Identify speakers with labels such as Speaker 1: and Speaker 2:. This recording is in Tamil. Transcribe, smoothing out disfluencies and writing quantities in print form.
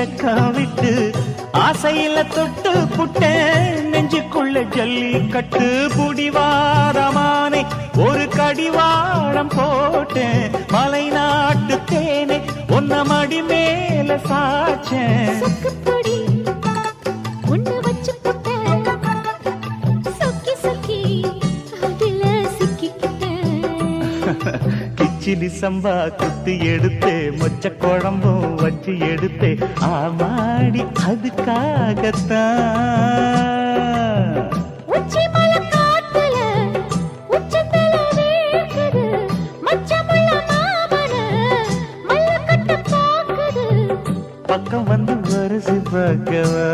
Speaker 1: வெக்கம் விட்டு ஆசையில தொட்டு புட்டேன் நெஞ்சுக்குள்ள ஜல்லி கட்டு புடிவாரமானே ஒரு கடிவாளம் போட்டேன் மலை நாட்டு தேனே ஒன்ன மடி மேல சாச்சேன் கிச்சிலி சம்பா குத்தி எடுத்தே மொச்ச குழம்பும் வச்சு எடுத்தே ஆமாடி அதுக்காகத்தான் பக்கம் வந்து வருசு பார்க்கவா